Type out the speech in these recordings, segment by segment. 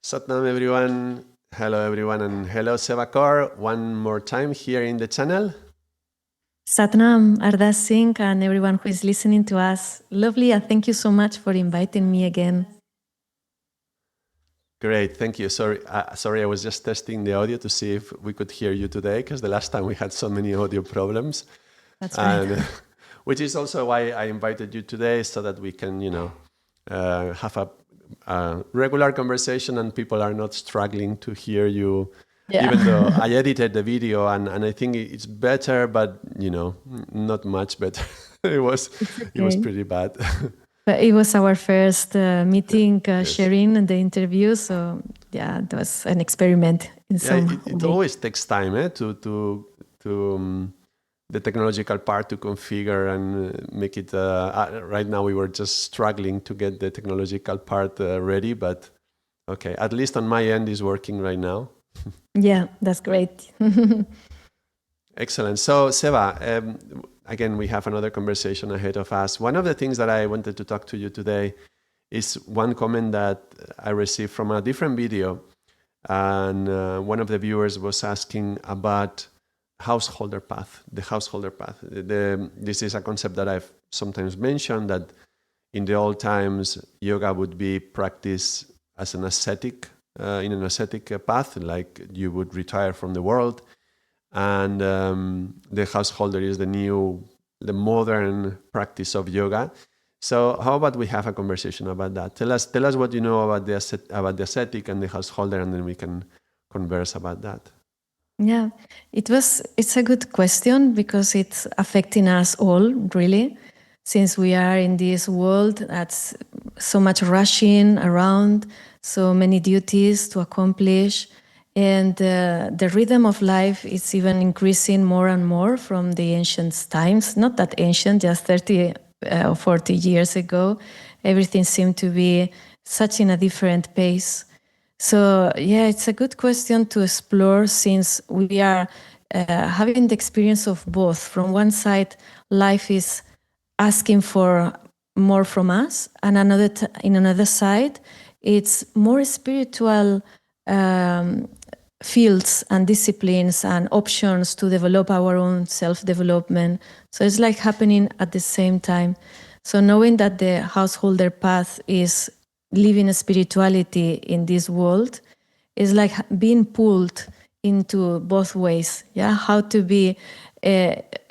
Satnam everyone, hello everyone, and hello Seva Kaur one more time here in the channel. Satnam, Ardaas Singh, and everyone who is listening to us. Lovely, and thank you so much for inviting me again. Great, thank you. Sorry, I was just testing the audio to see if we could hear you today, because the last time we had so many audio problems. That's right. And, which is also why I invited you today, so that we can, have a regular conversation and people are not struggling to hear you. Yeah. Even though I edited the video and I think it's better, but not much better. It was pretty bad. But it was our first meeting, sharing the interview. So yeah, it was an experiment in some way. It always takes time to the technological part to configure and make it. Right now we were just struggling to get the technological part ready, but okay, at least on my end is working right now. Yeah, that's great. Excellent. So Seva, again, we have another conversation ahead of us. One of the things that I wanted to talk to you today is one comment that I received from a different video. And one of the viewers was asking about householder path, the householder path. This is a concept that I've sometimes mentioned, that in the old times, yoga would be practiced as an ascetic, in an ascetic path, like you would retire from the world. And the householder is the modern practice of yoga. So how about we have a conversation about that? Tell us what you know about the ascetic and the householder, and then we can converse about that. Yeah, it's a good question because it's affecting us all, really, since we are in this world that's so much rushing around, so many duties to accomplish. And the rhythm of life is even increasing more and more from the ancient times. Not that ancient, just 30 or 40 years ago. Everything seemed to be such in a different pace. So yeah, it's a good question to explore, since we are having the experience of both. From one side, life is asking for more from us, and in another side, it's more spiritual fields and disciplines and options to develop our own self-development. So it's like happening at the same time. So knowing that the householder path is living a spirituality in this world is like being pulled into both ways. Yeah, how to be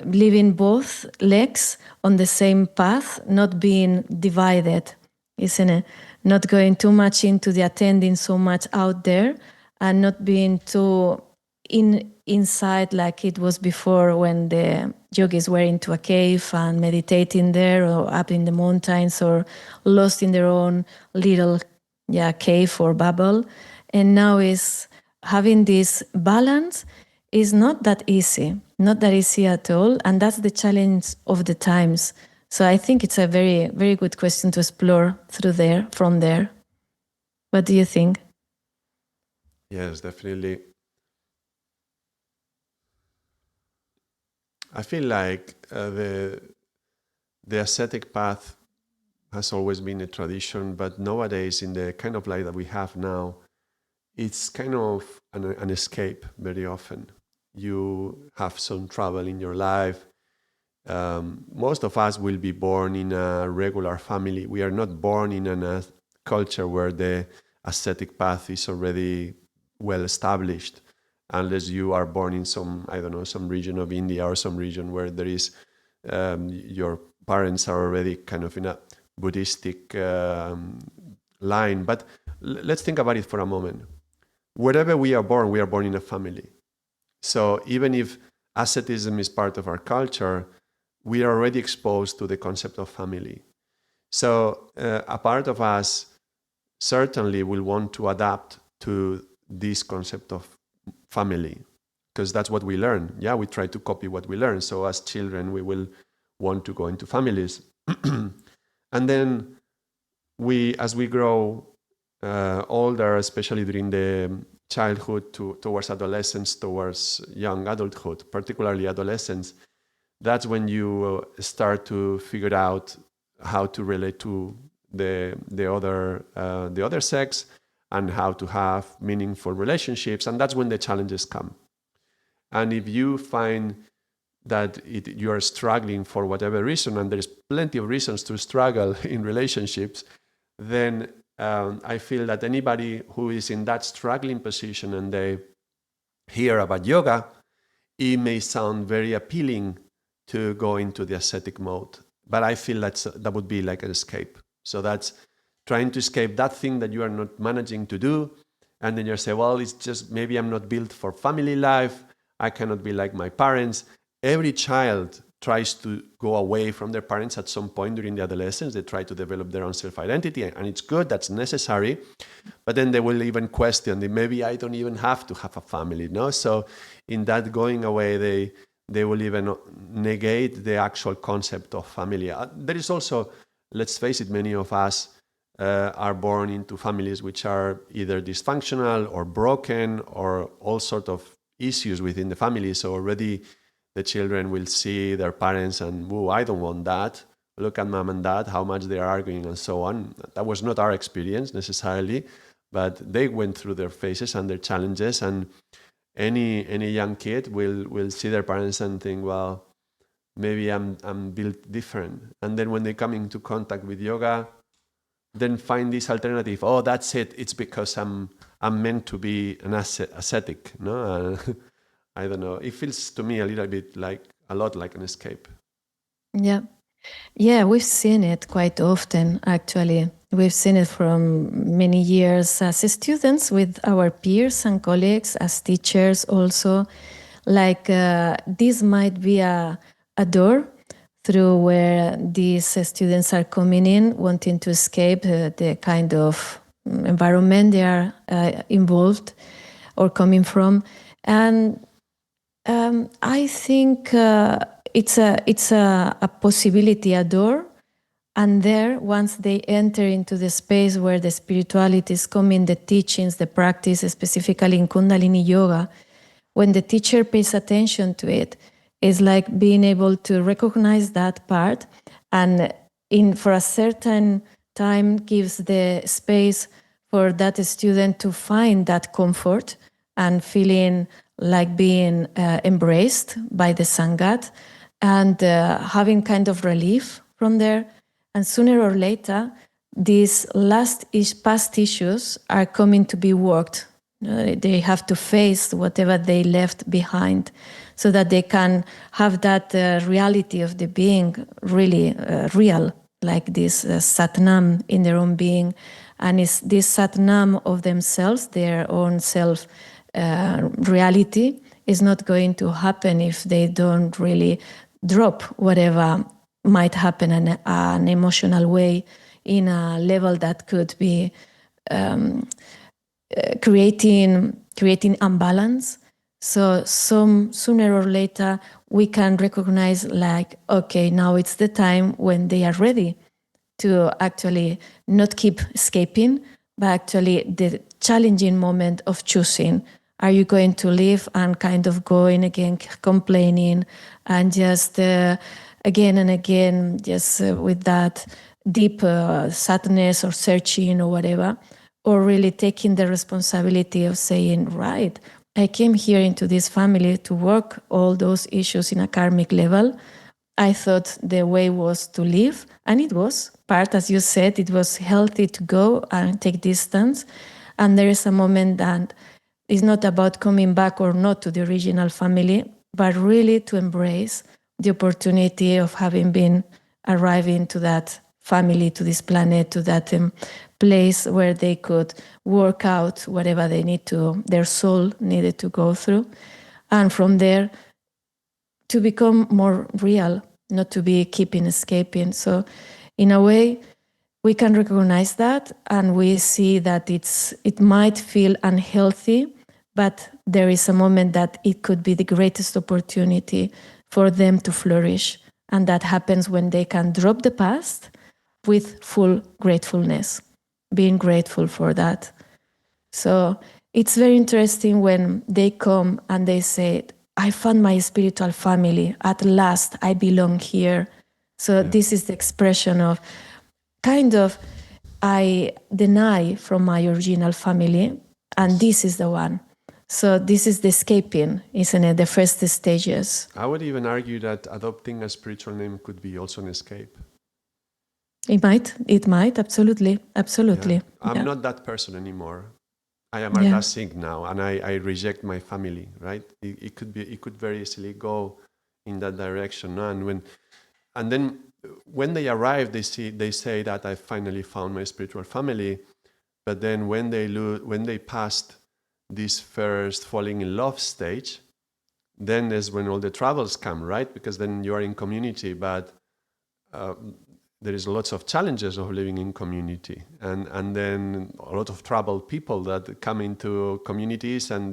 living both legs on the same path, not being divided, isn't it? Not going too much into the attending so much out there, and not being too inside like it was before, when the yogis were into a cave and meditating there, or up in the mountains, or lost in their own little cave or bubble. And now is having this balance is not that easy at all. And that's the challenge of the times. So I think it's a very, very good question to explore from there. What do you think? Yes, definitely. I feel like the ascetic path has always been a tradition, but nowadays, in the kind of life that we have now, it's kind of an escape very often. You have some trouble in your life. Most of us will be born in a regular family. We are not born in a culture where the ascetic path is already well established, unless you are born in some region of India or some region where there is your parents are already kind of in a Buddhistic line. But let's think about it for a moment. Wherever we are born in a family. So even if asceticism is part of our culture, we are already exposed to the concept of family. So a part of us certainly will want to adapt to this concept of family, because that's what we learn. Yeah, we try to copy what we learn. So as children, we will want to go into families. And then as we grow older, especially during the childhood towards adolescence, towards young adulthood, particularly adolescence, that's when you start to figure out how to relate to the other sex, and how to have meaningful relationships. And that's when the challenges come. And if you find that you are struggling for whatever reason, and there's plenty of reasons to struggle in relationships, then I feel that anybody who is in that struggling position and they hear about yoga, it may sound very appealing to go into the ascetic mode. But I feel that would be like an escape. So that's trying to escape that thing that you are not managing to do. And then you say, well, it's just maybe I'm not built for family life. I cannot be like my parents. Every child tries to go away from their parents at some point during the adolescence. They try to develop their own self-identity, and it's good, that's necessary. But then they will even question, maybe I don't even have to have a family, no? So in that going away, they will even negate the actual concept of family. There is also, let's face it, many of us are born into families which are either dysfunctional or broken or all sorts of issues within the family. So already the children will see their parents and, oh, I don't want that. Look at mom and dad, how much they are arguing and so on. That was not our experience necessarily, but they went through their phases and their challenges. And any young kid will see their parents and think, well, maybe I'm built different. And then when they come into contact with yoga, then find this alternative. Oh, that's it. It's because I'm meant to be an ascetic. No, I don't know. It feels to me a lot like an escape. Yeah. Yeah, we've seen it quite often, actually. We've seen it from many years as students with our peers and colleagues, as teachers also. Like this might be a door through where these students are coming in, wanting to escape the kind of environment they are involved or coming from. And I think it's a possibility, a door. And there, once they enter into the space where the spirituality is coming, the teachings, the practice, specifically in Kundalini Yoga, when the teacher pays attention to it, it's like being able to recognize that part and for a certain time gives the space for that student to find that comfort and feeling like being embraced by the Sangat and having kind of relief from there. And sooner or later, these past issues are coming to be worked. They have to face whatever they left behind so that they can have that reality of the being really real, like this Satnam in their own being. And it's this Satnam of themselves, their own self reality, is not going to happen if they don't really drop whatever might happen in an emotional way in a level that could be creating imbalance. So sooner or later we can recognize like, okay, now it's the time when they are ready to actually not keep escaping, but actually the challenging moment of choosing. Are you going to live and kind of going again, complaining and just again and again, just with that deep sadness or searching or whatever, or really taking the responsibility of saying, right, I came here into this family to work all those issues in a karmic level. I thought the way was to live, and it was part, as you said, it was healthy to go and take distance. And there is a moment that it's not about coming back or not to the original family, but really to embrace the opportunity of having been arriving to that family, to this planet, to that place where they could work out whatever they need to, their soul needed to go through. And from there, to become more real, not to be keeping escaping. So in a way, we can recognize that and we see that it might feel unhealthy, but there is a moment that it could be the greatest opportunity for them to flourish. And that happens when they can drop the past with full gratefulness, being grateful for that. So it's very interesting when they come and they say, I found my spiritual family. At last, I belong here. So this is the expression of kind of I deny from my original family, and this is the one. So this is the escaping, isn't it? The first stages. I would even argue that adopting a spiritual name could be also an escape. It might, absolutely, absolutely. Yeah. I'm Yeah. not that person anymore. I am Yeah. Ardaas Singh now, and I reject my family. Right? It could very easily go in that direction. No? And then when they arrive, they say that I finally found my spiritual family. But then when they passed this first falling in love stage, then is when all the troubles come, right? Because then you are in community, but there is lots of challenges of living in community, and then a lot of troubled people that come into communities, and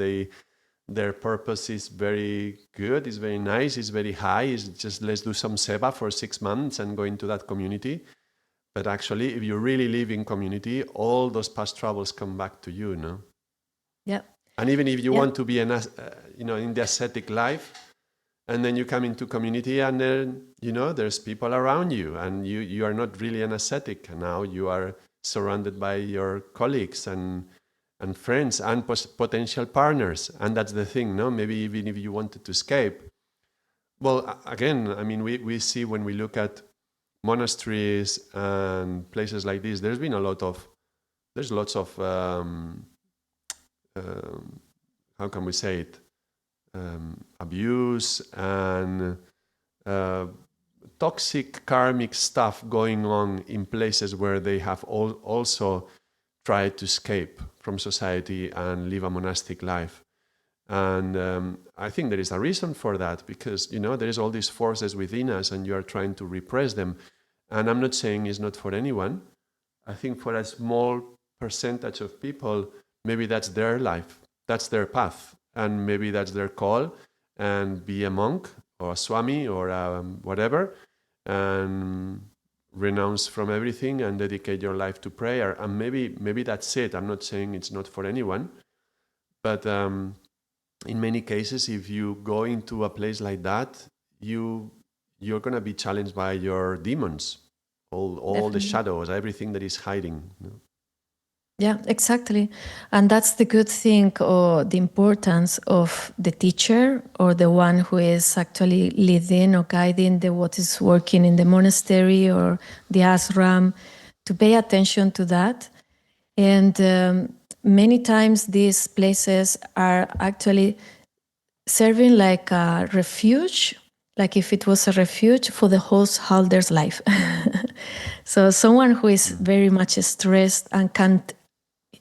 their purpose is very good, is very nice, is very high. It's just let's do some seva for 6 months and go into that community. But actually, if you really live in community, all those past troubles come back to you, no? Yeah. And even if you Yeah. want to be in the ascetic life, and then you come into community, and then there's people around you, and you are not really an ascetic now. You are surrounded by your colleagues and friends and potential partners, and that's the thing, no? Maybe even if you wanted to escape, well, again, I mean, we see when we look at monasteries and places like this, there's lots of how can we say it, abuse and toxic karmic stuff going on in places where they have also tried to escape from society and live a monastic life. And I think there is a reason for that, because there is all these forces within us, and you are trying to repress them. And I'm not saying it's not for anyone. I think for a small percentage of people, maybe that's their life, that's their path, and maybe that's their call, and be a monk or a swami or whatever, and renounce from everything and dedicate your life to prayer. And maybe that's it. I'm not saying it's not for anyone, but in many cases, if you go into a place like that, you're going to be challenged by your demons, all the shadows, everything that is hiding. Yeah, exactly. And that's the good thing, or the importance of the teacher, or the one who is actually leading or guiding what is working in the monastery or the ashram, to pay attention to that. And many times these places are actually serving like a refuge, like if it was a refuge for the householder's life. So someone who is very much stressed and can't,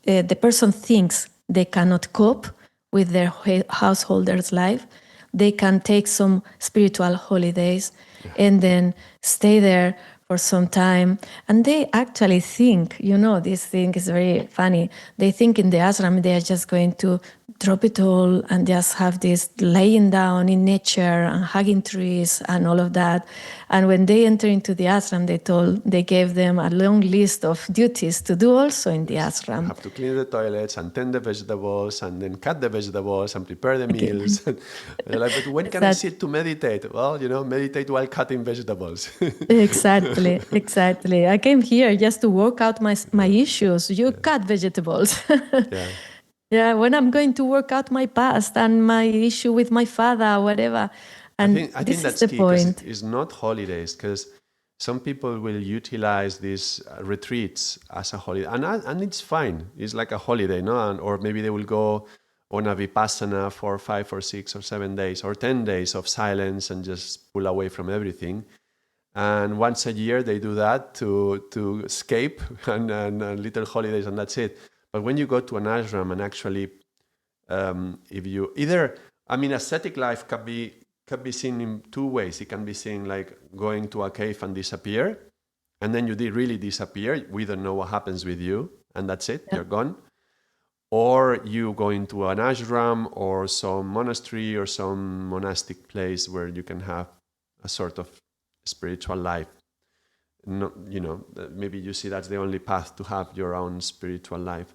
the person thinks they cannot cope with their householder's life, they can take some spiritual holidays and then stay there for some time. And they actually think, this thing is very funny. They think in the ashram they are just going to drop it all and just have this laying down in nature and hugging trees and all of that. And when they enter into the ashram, they gave them a long list of duties to do also in the ashram. You have to clean the toilets and tend the vegetables and then cut the vegetables and prepare the meals. Like, but when can I sit to meditate? Well, meditate while cutting vegetables. Exactly. I came here just to work out my issues. You cut vegetables. Yeah. Yeah, when I'm going to work out my past and my issue with my father, whatever. And I this think that's is the key, point. it's not holidays, because some people will utilize these retreats as a holiday, and it's fine. It's like a holiday, no? Or maybe they will go on a vipassana for 5 or 6 or 7 days or 10 days of silence and just pull away from everything. And once a year they do that to escape and little holidays, and that's it. But when you go to an ashram and actually, if you ascetic life can be seen in two ways. It can be seen like going to a cave and disappear, and then you really disappear. We don't know what happens with you, and that's it. You're gone. Or you go into an ashram or some monastery or some monastic place where you can have a sort of spiritual life. No, maybe you see that's the only path to have your own spiritual life.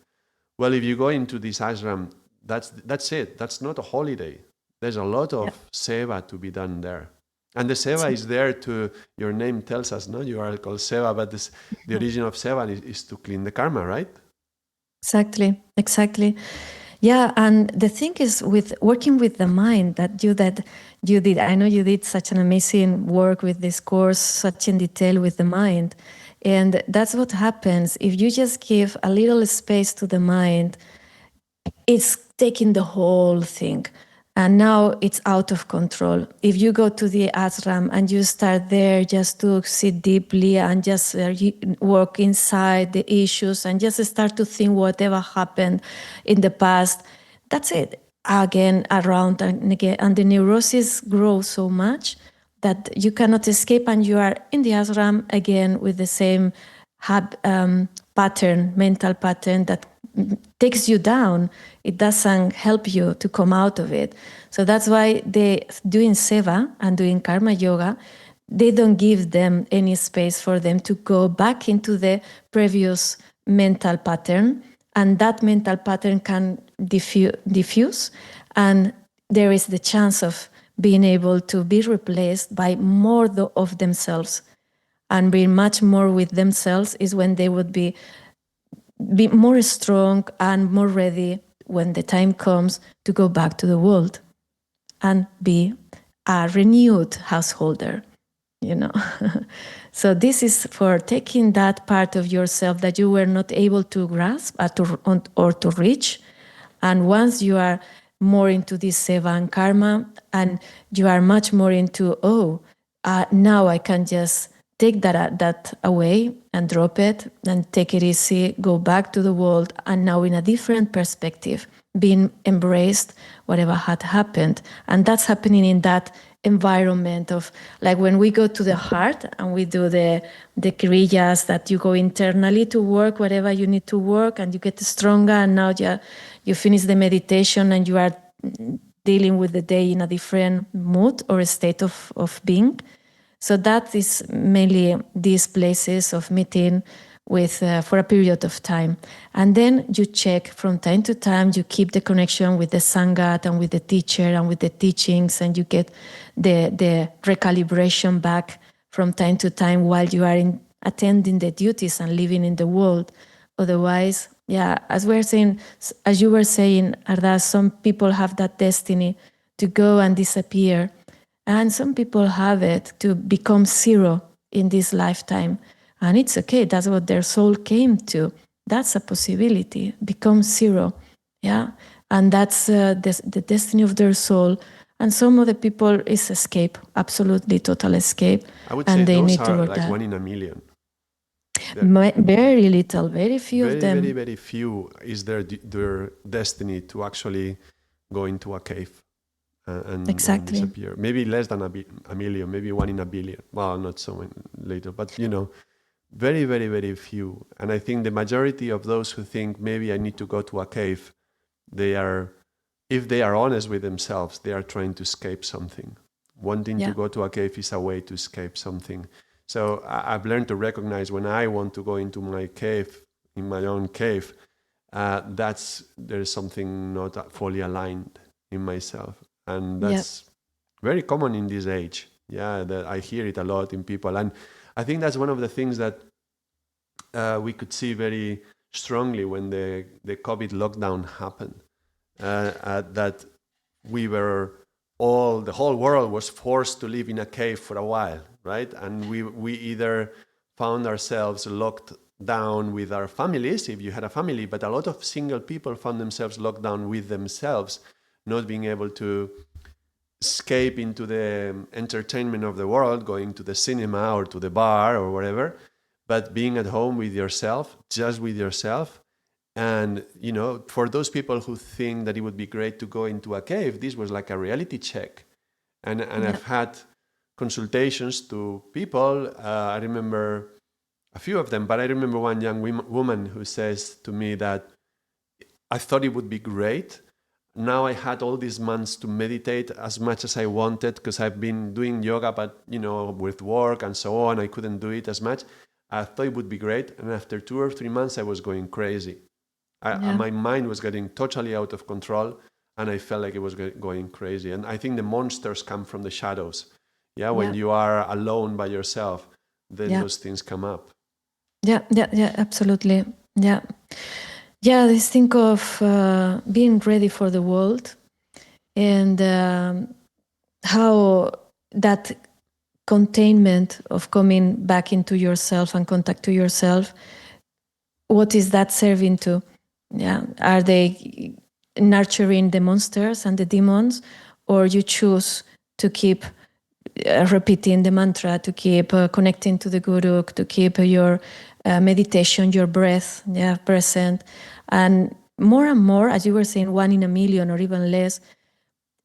Well, if you go into this ashram, that's it. That's not a holiday. There's a lot of seva to be done there. And the Seva is there to, your name tells us, no? You are called Seva, but the origin of Seva is to clean the karma, right? Exactly, exactly. Yeah, and the thing is with working with the mind that you did. I know you did such an amazing work with this course, such in detail with the mind. And that's what happens if you just give a little space to the mind, it's taking the whole thing. And now it's out of control. If you go to the ashram and you start there just to sit deeply and just work inside the issues and just start to think whatever happened in the past, that's it. Again, around and again. And the neurosis grows so much that you cannot escape, and you are in the ashram again with the same pattern, mental pattern that takes you down. It doesn't help you to come out of it. So that's why they doing seva and doing karma yoga, they don't give them any space for them to go back into the previous mental pattern, and that mental pattern can diffuse, and there is the chance of being able to be replaced by more of themselves. And being much more with themselves is when they would be more strong and more ready when the time comes to go back to the world and be a renewed householder, you know. So this is for taking that part of yourself that you were not able to grasp or to reach. And once you are more into this seva and karma, and you are much more into, now I can just take that away and drop it and take it easy, go back to the world, and now in a different perspective, being embraced whatever had happened. And that's happening in that environment of, like, when we go to the heart and we do the kriyas, that you go internally to work whatever you need to work, and you get stronger, and now you finish the meditation and you are dealing with the day in a different mood or a state of being. So that is mainly these places of meeting with for a period of time. And then you check from time to time, you keep the connection with the Sangat and with the teacher and with the teachings, and you get the recalibration back from time to time while you are attending the duties and living in the world. Otherwise, yeah, as you were saying, Ardaas, some people have that destiny to go and disappear. And some people have it to become zero in this lifetime. And it's okay. That's what their soul came to. That's a possibility. Become zero. Yeah. And that's the destiny of their soul. And some of the people is escape. Absolutely total escape. I would and say they those need to are work like that. 1 in a million. Very little, very few Very, of them. very, very few is their destiny to actually go into a cave and Exactly. disappear. Maybe less than a million, maybe 1 in a billion. Well, not so many later, but very, very, very few. And I think the majority of those who think maybe I need to go to a cave, if they are honest with themselves, they are trying to escape something. Wanting to go to a cave is a way to escape something. So I've learned to recognize when I want to go into my cave, in my own cave, there is something not fully aligned in myself. And that's very common in this age. Yeah, I hear it a lot in people. And I think that's one of the things that we could see very strongly when the COVID lockdown happened. That the whole world was forced to live in a cave for a while, right? And we either found ourselves locked down with our families, if you had a family, but a lot of single people found themselves locked down with themselves, not being able to escape into the entertainment of the world, going to the cinema or to the bar or wherever, but being at home with yourself, just with yourself. And, for those people who think that it would be great to go into a cave, this was like a reality check. And I've had consultations to people. I remember a few of them, but I remember one young woman who says to me that I thought it would be great. Now I had all these months to meditate as much as I wanted because I've been doing yoga, but, with work and so on, I couldn't do it as much. I thought it would be great. And after 2 or 3 months, I was going crazy. My mind was getting totally out of control, and I felt like it was going crazy. And I think the monsters come from the shadows. Yeah, when you are alone by yourself, then those things come up. Yeah, absolutely. Yeah. Yeah, let's think of being ready for the world and how that containment of coming back into yourself and contact to yourself, what is that serving to? Yeah, are they nurturing the monsters and the demons, or you choose to keep repeating the mantra, to keep connecting to the guru, to keep your meditation, your breath, present, and more, as you were saying, 1 in a million or even less,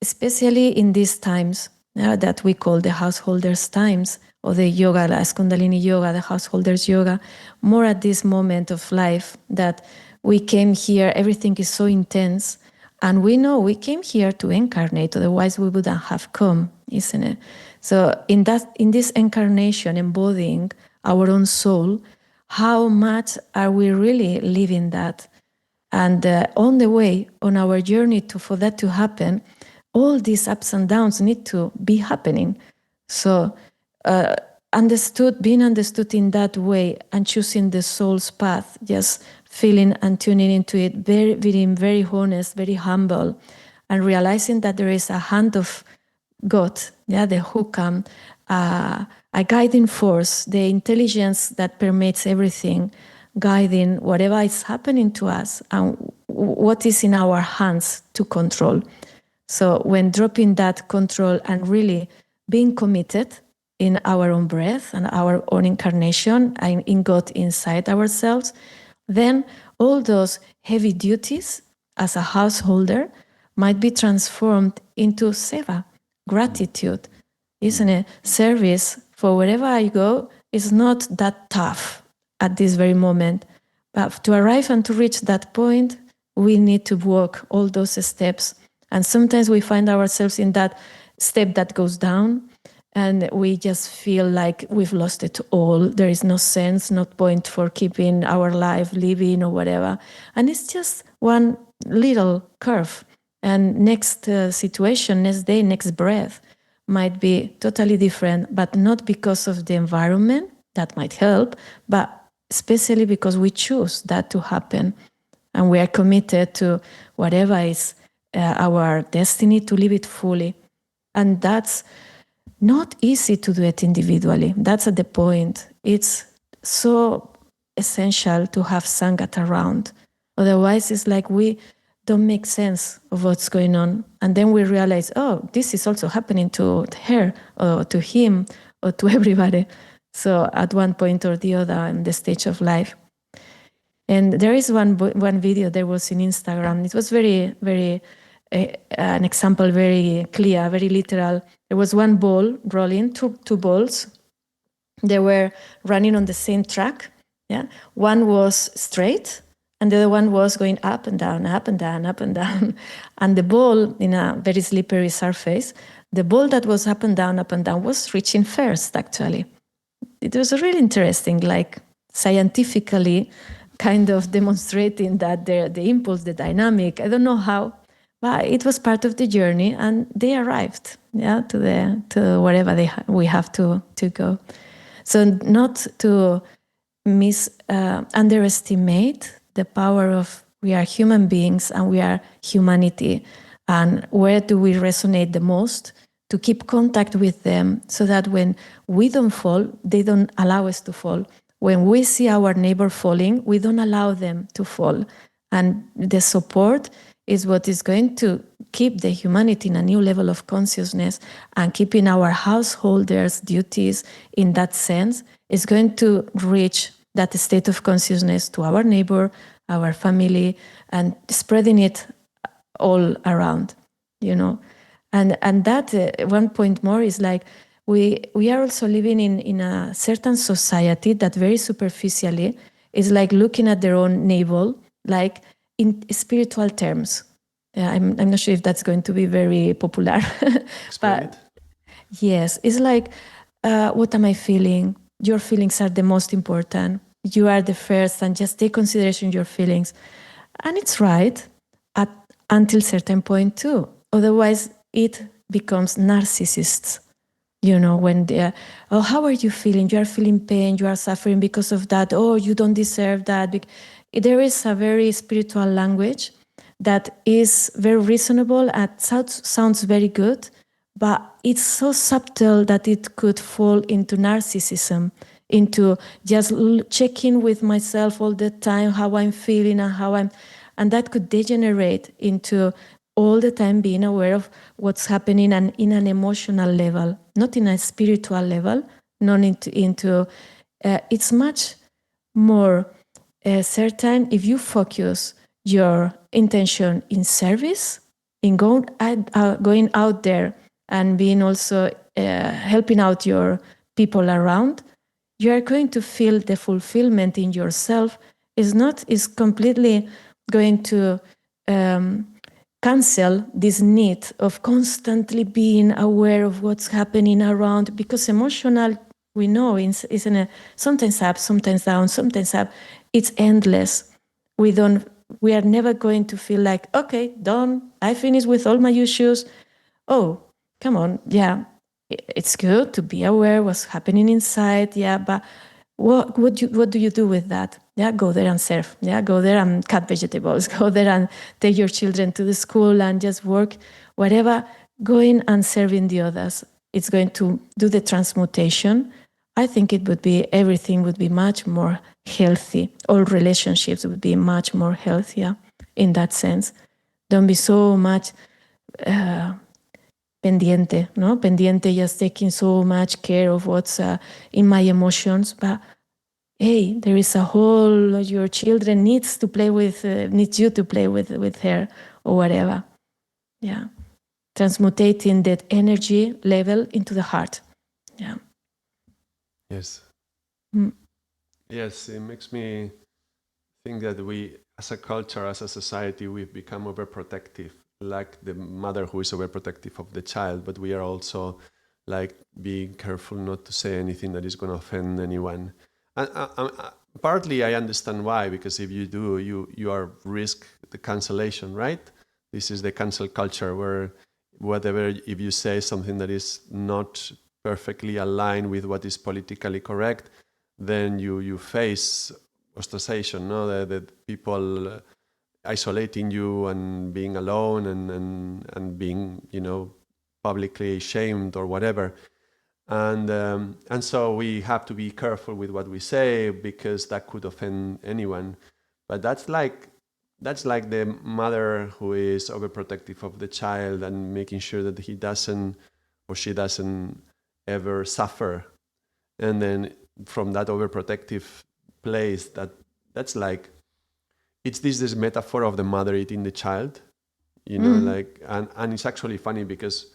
especially in these times that we call the householders' times, or the yoga, as Kundalini yoga, the householders' yoga, more at this moment of life that we came here, everything is so intense, and we know we came here to incarnate, otherwise we wouldn't have come, isn't it? So in this incarnation, embodying our own soul, how much are we really living that? And on the way, on our journey for that to happen, all these ups and downs need to be happening. So being understood in that way and choosing the soul's path, just feeling and tuning into it, being very honest, very humble, and realizing that there is a hand of God, the hukam, a guiding force, the intelligence that permeates everything, guiding whatever is happening to us and what is in our hands to control. So when dropping that control and really being committed in our own breath and our own incarnation and in God inside ourselves, then all those heavy duties as a householder might be transformed into seva, gratitude, isn't it? Service for wherever I go is not that tough at this very moment. But to arrive and to reach that point, we need to walk all those steps. And sometimes we find ourselves in that step that goes down, and we just feel like we've lost it all. There is no sense, no point for keeping our life, living or whatever. And it's just one little curve. And next situation, next day, next breath might be totally different, but not because of the environment, that might help, but especially because we choose that to happen. And we are committed to whatever is our destiny, to live it fully. And that's not easy to do it individually. That's at the point. It's so essential to have Sangat around. Otherwise, it's like we don't make sense of what's going on. And then we realize, oh, this is also happening to her or to him or to everybody. So at one point or the other in the stage of life. And there is one video that was in Instagram. It was very, very, an example, very clear, very literal. There was one ball rolling, two balls. They were running on the same track. Yeah, one was straight, and the other one was going up and down, up and down, up and down. And the ball, in a very slippery surface, the ball that was up and down was reaching first, actually. It was really interesting, like scientifically kind of demonstrating that the impulse, the dynamic, I don't know how, but it was part of the journey, and they arrived, to wherever we have to go. So not to underestimate the power of we are human beings and we are humanity, and where do we resonate the most, to keep contact with them so that when we don't fall, they don't allow us to fall. When we see our neighbor falling, we don't allow them to fall. And the support is what is going to keep the humanity in a new level of consciousness, and keeping our householders' duties in that sense is going to reach that state of consciousness to our neighbor, our family, and spreading it all around, And that one point more is like we are also living in a certain society that very superficially is like looking at their own navel, like in spiritual terms. I'm not sure if that's going to be very popular. But yes, it's like, what am I feeling? Your feelings are the most important. You are the first, and just take consideration your feelings. And it's right until certain point too. Otherwise, it becomes narcissists. when they oh, how are you feeling? You are feeling pain, you are suffering because of that. Oh, you don't deserve that. There is a very spiritual language that is very reasonable and sounds very good, but it's so subtle that it could fall into narcissism, into just checking with myself all the time how I'm feeling and that could degenerate into all the time being aware of what's happening and in an emotional level, not in a spiritual level, not into it's much more certain if you focus your intention in service, in going out there and being also helping out your people around, you are going to feel the fulfillment in yourself. Is completely going to cancel this need of constantly being aware of what's happening around, because emotional, we know, is in a sometimes up, sometimes down, sometimes up. It's endless. We are never going to feel like, okay, done, I finished with all my issues. Oh, come on, yeah, it's good to be aware what's happening inside, yeah, but what do you do with that? Yeah, go there and serve. Yeah, go there and cut vegetables. Go there and take your children to the school and just work, whatever. Going and serving the others, it's going to do the transmutation. I think everything would be much more healthy. All relationships would be much more healthier in that sense. Don't be so much pendiente, no? Pendiente, just taking so much care of what's in my emotions, but hey, there is a whole, your children needs you to play with her or whatever. Yeah. Transmutating that energy level into the heart. Yeah. Yes. Mm. Yes, it makes me think that we, as a culture, as a society, we've become overprotective, like the mother who is overprotective of the child, but we are also like being careful not to say anything that is going to offend anyone. And partly I understand why, because if you do, you are risk the cancellation, right? This is the cancel culture where whatever, if you say something that is not perfectly aligned with what is politically correct, then you face ostracization, no? The people isolating you and being alone and being, publicly shamed or whatever. And so we have to be careful with what we say because that could offend anyone. But that's like the mother who is overprotective of the child and making sure that he doesn't or she doesn't ever suffer. And then from that overprotective place, that's like it's this metaphor of the mother eating the child, like and it's actually funny because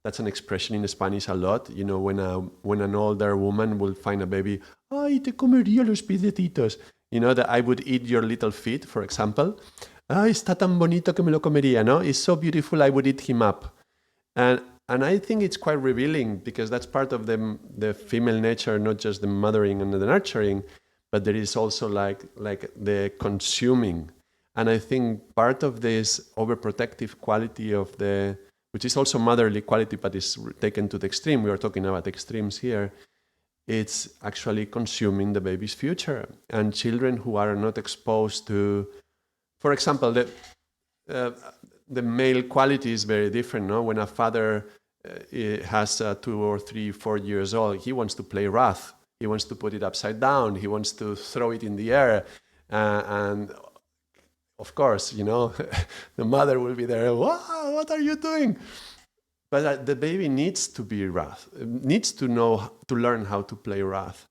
that's an expression in Spanish a lot. When an older woman will find a baby, ay, te comería los piececitos. That I would eat your little feet, for example. Ay, está tan bonito que me lo comería, no? It's so beautiful, I would eat him up. And I think it's quite revealing because that's part of the female nature, not just the mothering and the nurturing, but there is also like the consuming. And I think part of this overprotective quality which is also motherly quality, but is taken to the extreme. We are talking about extremes here. It's actually consuming the baby's future. And children who are not exposed to, for example, the male quality is very different. No, when a father has 2 or 3, 4 years old, he wants to play rough. He wants to put it upside down. He wants to throw it in the air, and of course, the mother will be there. Wow, what are you doing? But the baby needs to be rough, needs to learn how to play rough,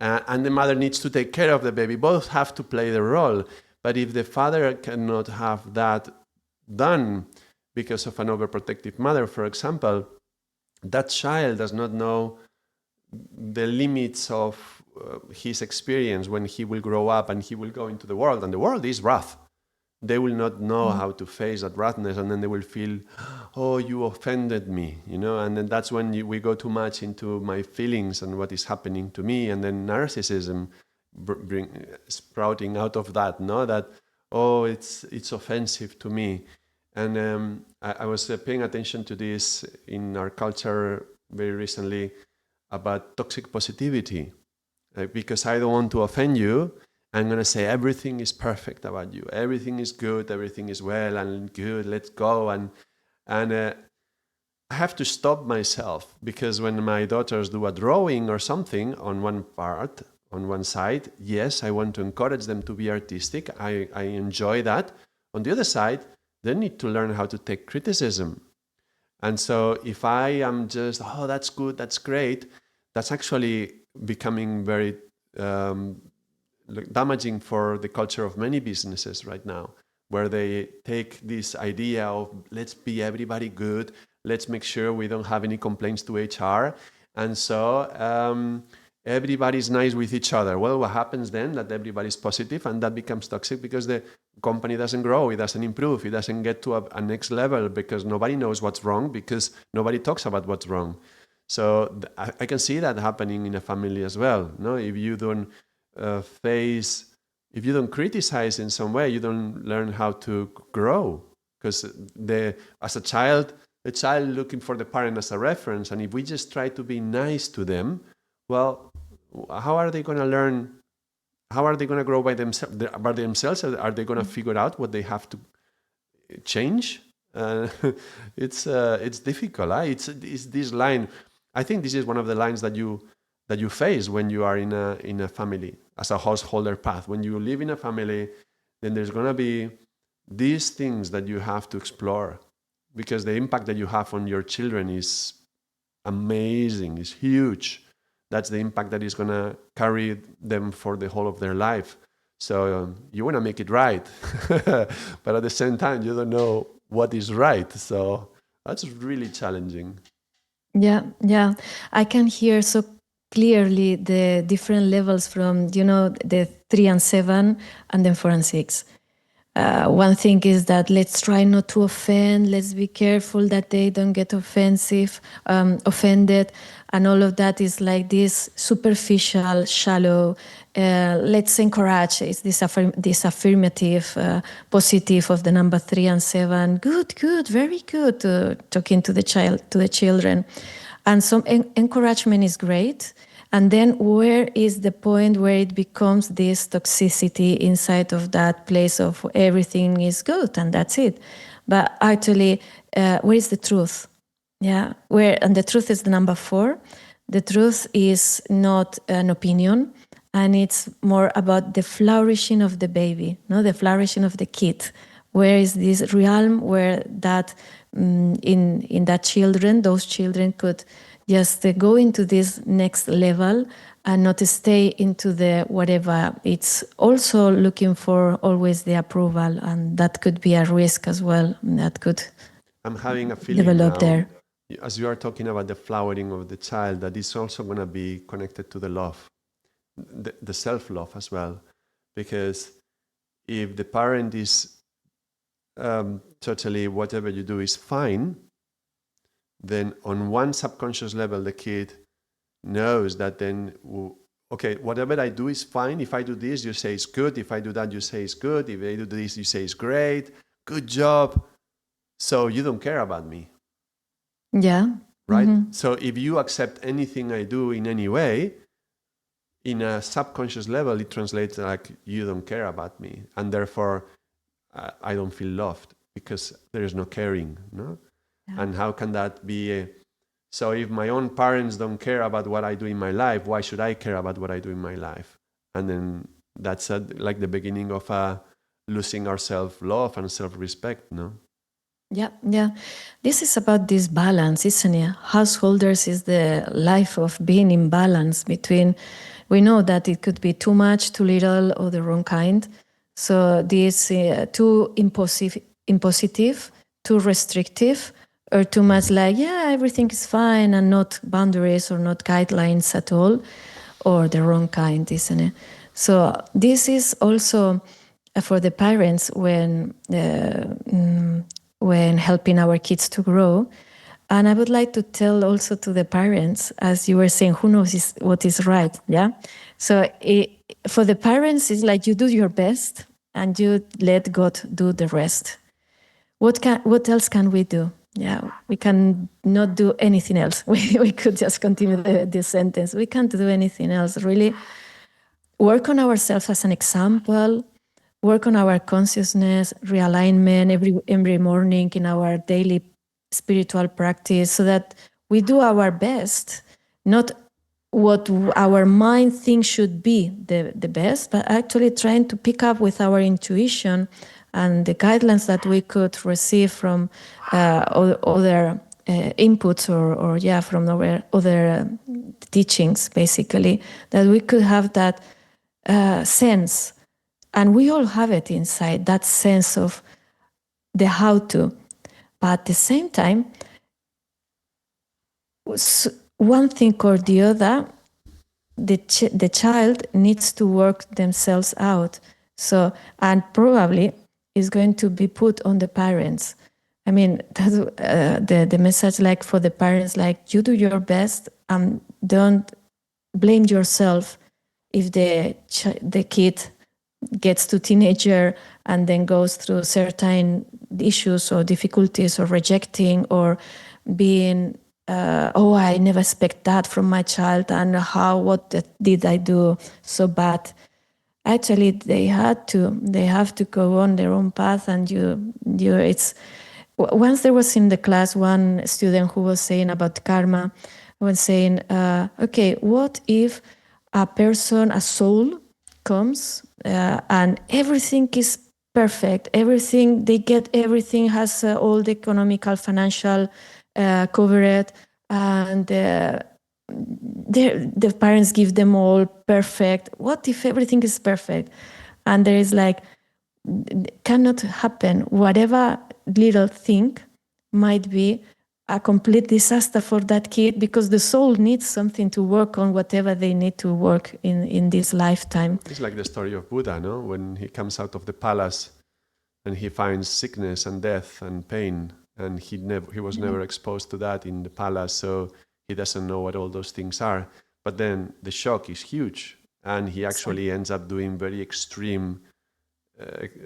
and the mother needs to take care of the baby. Both have to play the role. But if the father cannot have that done because of an overprotective mother, for example, that child does not know the limits of his experience when he will grow up and he will go into the world, and the world is rough. They will not know how to face that roughness, and then they will feel, oh, you offended me, and then that's when we go too much into my feelings and what is happening to me, and then narcissism sprouting out of that, that, oh, it's offensive to me. And I was paying attention to this in our culture very recently about toxic positivity. Because I don't want to offend you, I'm going to say everything is perfect about you. Everything is good. Everything is well and good. Let's go. And I have to stop myself, because when my daughters do a drawing or something on one part, on one side, yes, I want to encourage them to be artistic. I enjoy that. On the other side, they need to learn how to take criticism. And so if I am just, oh, that's good, that's great, that's actually becoming very damaging for the culture of many businesses right now, where they take this idea of let's be everybody good, let's make sure we don't have any complaints to HR. And so everybody's nice with each other. Well, what happens then? That everybody's positive, and that becomes toxic because the company doesn't grow, it doesn't improve, it doesn't get to a next level, because nobody knows what's wrong, because nobody talks about what's wrong. So I can see that happening in a family as well. No, if you don't if you don't criticize in some way, you don't learn how to grow. Because as a child looking for the parent as a reference, and if we just try to be nice to them, well, how are they going to learn? How are they going to grow by themselves? Are they going to figure out what they have to change? It's difficult. It's this line. I think this is one of the lines that you face when you are in a family as a householder path. When you live in a family, then there's going to be these things that you have to explore, because the impact that you have on your children is amazing, is huge. That's the impact that is going to carry them for the whole of their life. So you want to make it right, but at the same time, you don't know what is right. So that's really challenging. Yeah. I can hear so clearly the different levels from, the 3 and 7 and then 4 and 6. One thing is that let's try not to offend. Let's be careful that they don't get offended. And all of that is like this superficial, shallow. Let's encourage. It's this affirmative, positive of the number 3 and 7. Good, very good. Talking to the children. And some encouragement is great. And then where is the point where it becomes this toxicity inside of that place of everything is good and that's it? But actually, where is the truth? Yeah, and the truth is the number 4. The truth is not an opinion, and it's more about the flourishing of the baby, the flourishing of the kid. Where is this realm where that in those children could just go into this next level and not stay into the whatever. It's also looking for always the approval, and that could be a risk as well. That could I'm having a feeling develop now, there. as you are talking about the flowering of the child, that is also going to be connected to the love, the self-love as well. Because if the parent is totally whatever you do is fine, then on one subconscious level, the kid knows that then, okay, whatever I do is fine. If I do this, you say it's good. If I do that, you say it's good. If I do this, you say it's great. Good job. So you don't care about me. Yeah. Right? Mm-hmm. So if you accept anything I do in any way, in a subconscious level, it translates like you don't care about me. And therefore, I don't feel loved because there is no caring. No? Yeah. And how can that be? So if my own parents don't care about what I do in my life, why should I care about what I do in my life? And then that's like the beginning of losing our self-love and self-respect, no? Yeah. This is about this balance, isn't it? Householders is the life of being in balance between, we know that it could be too much, too little, or the wrong kind. So this too impositive, too restrictive, or too much like, yeah, everything is fine, and not boundaries or not guidelines at all, or the wrong kind, isn't it? So this is also for the parents when helping our kids to grow. And I would like to tell also to the parents, as you were saying, who knows what is right, yeah? So for the parents, it's like you do your best and you let God do the rest. What else can we do? we can not do anything else. We could just continue the sentence. We can't do anything else. Really work on ourselves as an example, work on our consciousness, realignment every morning in our daily spiritual practice, so that we do our best, not what our mind thinks should be the best, but actually trying to pick up with our intuition and the guidelines that we could receive from other inputs or from our other teachings, basically, that we could have that sense. And we all have it inside, that sense of the how to. But at the same time, one thing or the other, the child needs to work themselves out. So, and probably is going to be put on the parents. I mean, that's, the message, like for the parents, like, you do your best and don't blame yourself if the kid gets to teenager and then goes through certain issues or difficulties or rejecting or being I never expect that from my child, and what did I do so bad? Actually, they have to go on their own path, and it's. Once there was in the class one student who was saying about karma, was saying, okay, what if a soul comes and everything is perfect, everything has all the economical, financial covered, and the parents give them all perfect. What if everything is perfect? And there is like, cannot happen. Whatever little thing might be a complete disaster for that kid, because the soul needs something to work on, whatever they need to work in this lifetime. It's like the story of Buddha, no? When he comes out of the palace and he finds sickness and death and pain, and he was never exposed to that in the palace, so he doesn't know what all those things are. But then the shock is huge, and he actually ends up doing very extreme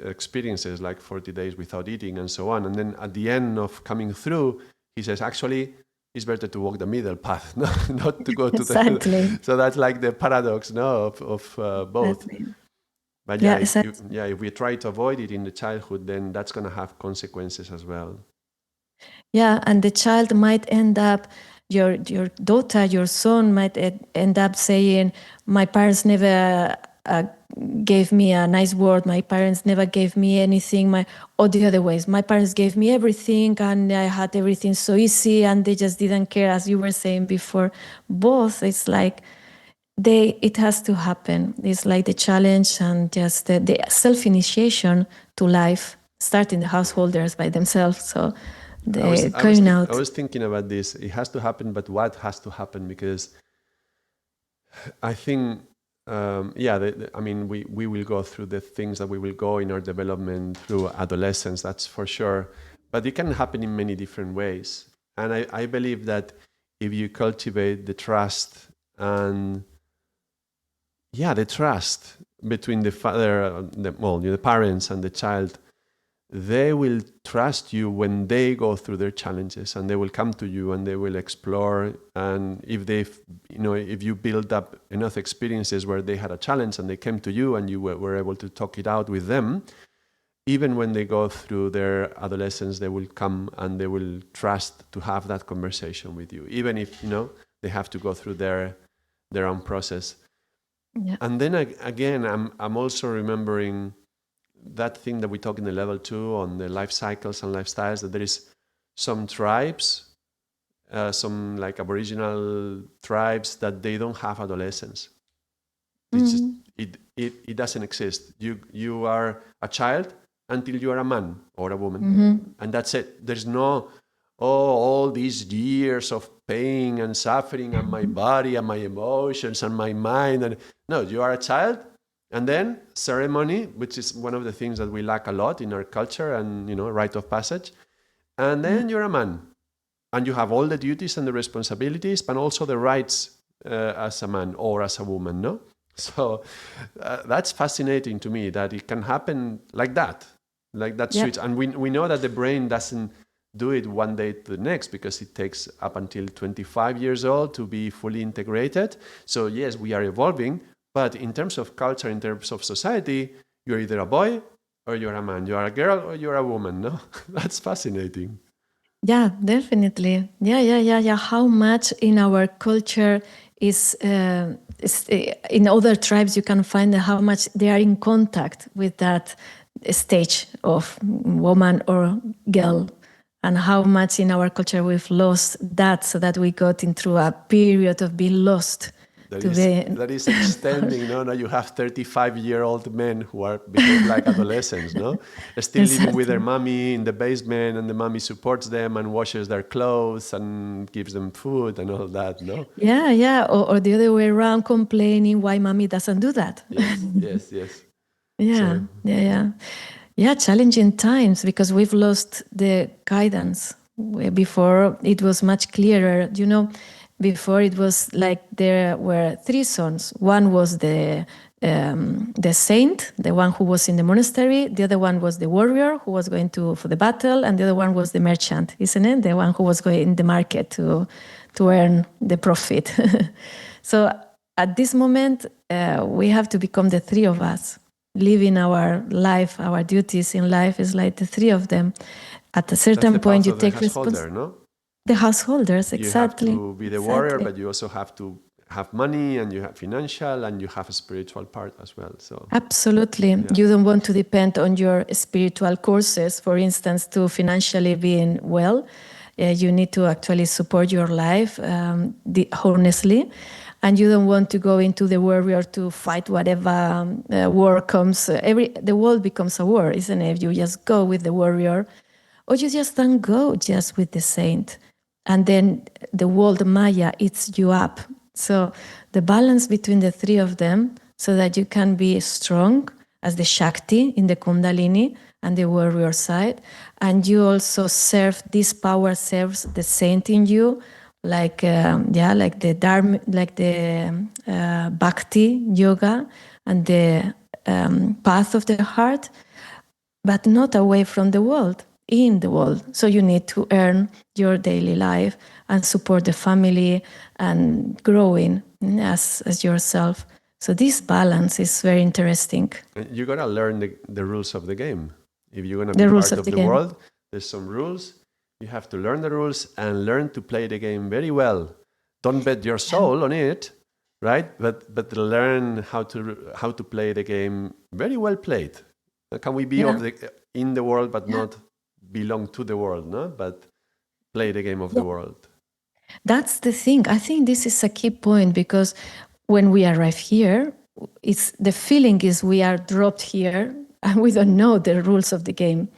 experiences, like 40 days without eating and so on. And then at the end of coming through, he says, actually, it's better to walk the middle path, not to go to the... So that's like the paradox, of both. Exactly. But if we try to avoid it in the childhood, then that's going to have consequences as well. Yeah, and the child might end up, your daughter, your son might end up saying, my parents never gave me a nice word, my parents never gave me anything, or the other ways, my parents gave me everything and I had everything so easy and they just didn't care, as you were saying before. Both, it's like, it has to happen. It's like the challenge and just the self-initiation to life, starting the householders by themselves. So I was thinking about this. It has to happen, but what has to happen? Because I think, we will go through the things that we will go in our development through adolescence, that's for sure. But it can happen in many different ways. And I believe that if you cultivate the trust and the trust between the father, the parents and the child, they will trust you when they go through their challenges, and they will come to you and they will explore. And if you build up enough experiences where they had a challenge and they came to you and you were able to talk it out with them, even when they go through their adolescence, they will come and they will trust to have that conversation with you, even if they have to go through their own process. Yeah. And then again, I'm also remembering that thing that we talk in the level 2 on the life cycles and lifestyles, that there is some tribes, some like Aboriginal tribes, that they don't have adolescence. It doesn't exist. You are a child until you are a man or a woman, and that's it. There's no all these years of pain and suffering and my body and my emotions and my mind. And no, you are a child, and then ceremony, which is one of the things that we lack a lot in our culture, and rite of passage. And then you're a man, and you have all the duties and the responsibilities, but also the rights as a man or as a woman. No, so that's fascinating to me, that it can happen like that switch. And we know that the brain do it one day to the next, because it takes up until 25 years old to be fully integrated. So yes, we are evolving, but in terms of culture, in terms of society, you're either a boy or you're a man, you're a girl or you're a woman, no? That's fascinating. Yeah, definitely. Yeah. How much in our culture is in other tribes you can find how much they are in contact with that stage of woman or girl, and how much in our culture we've lost that, so that we got into a period of being lost. That is extending, no? Now you have 35-year-old men who are behave like adolescents, no? Still living with their mommy in the basement, and the mommy supports them and washes their clothes and gives them food and all that, no? Yeah. Or the other way around, complaining why mommy doesn't do that. Yes. Yeah, So, yeah, challenging times, because we've lost the guidance. Before it was much clearer, before it was like there were three sons. One was the saint, the one who was in the monastery. The other one was the warrior who was going for the battle, and the other one was the merchant, isn't it? The one who was going in the market to earn the profit. So at this moment, we have to become the three of us. Living our life, our duties in life is like the three of them. At a certain point, you take responsibility. No? The householders, exactly. You have to be the warrior, but you also have to have money, and you have financial, and you have a spiritual part as well. So absolutely, you don't want to depend on your spiritual courses, for instance, to financially being well. You need to actually support your life honestly. And you don't want to go into the warrior to fight whatever war comes. The world becomes a war, isn't it? You just go with the warrior, or you just don't go just with the saint. And then the world Maya eats you up. So the balance between the three of them, so that you can be strong as the Shakti in the Kundalini and the warrior side. And you also this power serves the saint in you, like the Dharma, like the Bhakti yoga and the path of the heart, but not away from the world, in the world. So you need to earn your daily life and support the family and growing as yourself. So this balance is very interesting. You gotta learn the rules of the game. If you're gonna be part of the world, there's some rules. You have to learn the rules and learn to play the game very well. Don't bet your soul on it, right? But learn how to play the game very well played. Can we be in the world but not belong to the world, no? But play the game of the world. That's the thing. I think this is a key point, because when we arrive here, the feeling is we are dropped here and we don't know the rules of the game.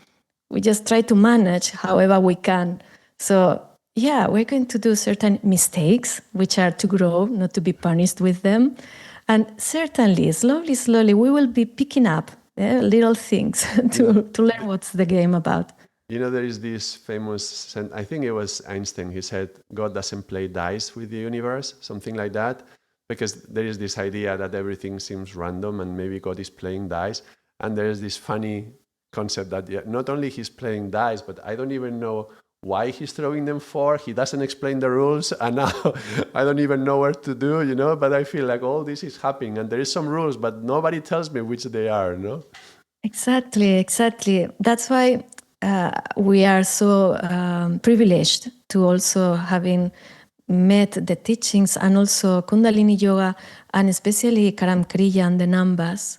We just try to manage however we can. So we're going to do certain mistakes, which are to grow, not to be punished with them. And certainly, slowly, we will be picking up little things to learn what's the game about. There is this famous, I think it was Einstein, he said, God doesn't play dice with the universe, something like that, because there is this idea that everything seems random and maybe God is playing dice. And there is this funny concept that not only he's playing dice, but I don't even know why he's throwing them for. He doesn't explain the rules, and now I don't even know what to do, but I feel like all this is happening and there is some rules, but nobody tells me which they are, no? Exactly. That's why we are so privileged to also having met the teachings, and also Kundalini Yoga, and especially Karam Kriya and the Numbers.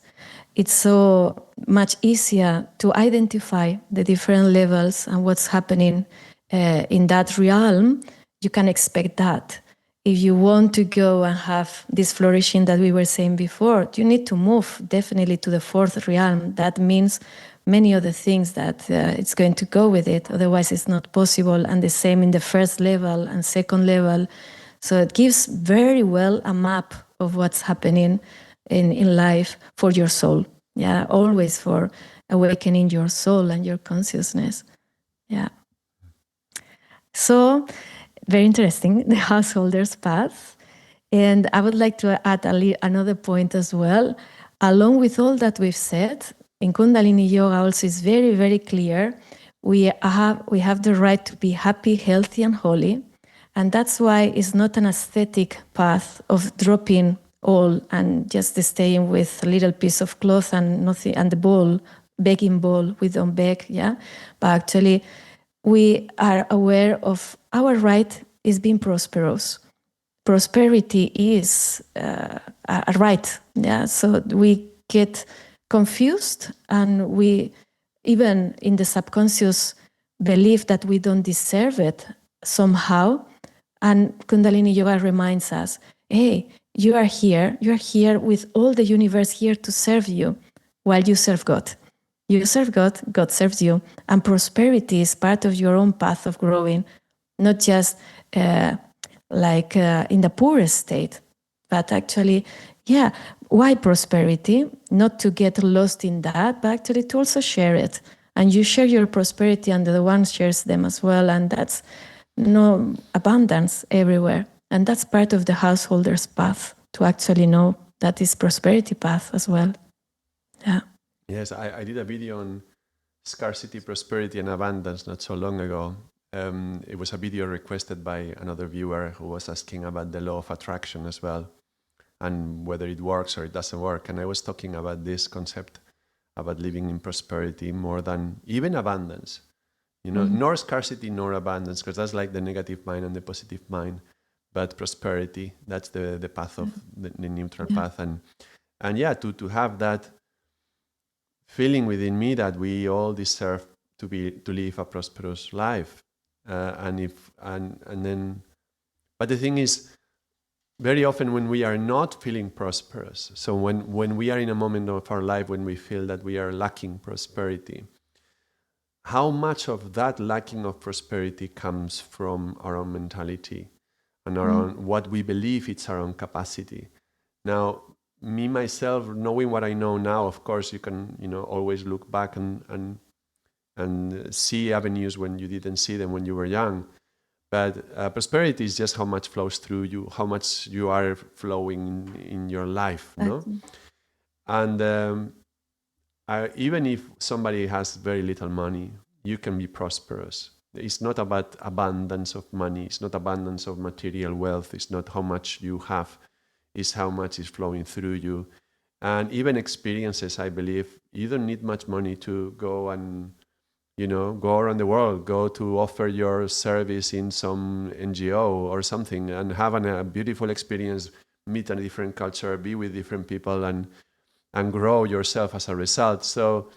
It's so much easier to identify the different levels and what's happening in that realm. You can expect that. If you want to go and have this flourishing that we were saying before, you need to move definitely to the fourth realm. That means many other things that it's going to go with it. Otherwise, it's not possible. And the same in the first level and second level. So it gives very well a map of what's happening in life for your soul. Yeah, always for awakening your soul and your consciousness. Yeah. So very interesting, the householder's path. And I would like to add another point as well. Along with all that we've said, in Kundalini Yoga also is very, very clear we have the right to be happy, healthy, and holy. And that's why it's not an aesthetic path of dropping all and just staying with a little piece of cloth and nothing, and the bowl, begging bowl, we don't beg, yeah? But actually, we are aware of our right is being prosperous. Prosperity is a right, yeah? So we get confused, and we, even in the subconscious, believe that we don't deserve it somehow. And Kundalini Yoga reminds us, hey, you are here with all the universe here to serve you while you serve God. You serve God, God serves you. And prosperity is part of your own path of growing, not just in the poorest state, but actually, yeah, why prosperity? Not to get lost in that, but actually to also share it. And you share your prosperity, and the one shares them as well. And that's no abundance everywhere. And that's part of the householder's path, to actually know that is prosperity path as well. Yeah. Yes, I did a video on scarcity, prosperity, and abundance not so long ago. It was a video requested by another viewer who was asking about the law of attraction as well, and whether it works or it doesn't work. And I was talking about this concept about living in prosperity more than even abundance. Nor scarcity nor abundance, because that's like the negative mind and the positive mind. But prosperity, that's the path of the neutral path. And yeah, to have that feeling within me that we all deserve to live a prosperous life. But the thing is, very often when we are not feeling prosperous, so when we are in a moment of our life when we feel that we are lacking prosperity, how much of that lacking of prosperity comes from our own mentality and our own, what we believe it's our own capacity. Now, me, myself, knowing what I know now, of course, you can, always look back and see avenues when you didn't see them when you were young. But prosperity is just how much flows through you, how much you are flowing in your life, no? And even if somebody has very little money, you can be prosperous. It's not about abundance of money. It's not abundance of material wealth. It's not how much you have. It's how much is flowing through you. And even experiences, I believe, you don't need much money to go and, go around the world, go to offer your service in some NGO or something and have a beautiful experience, meet a different culture, be with different people and grow yourself as a result. So,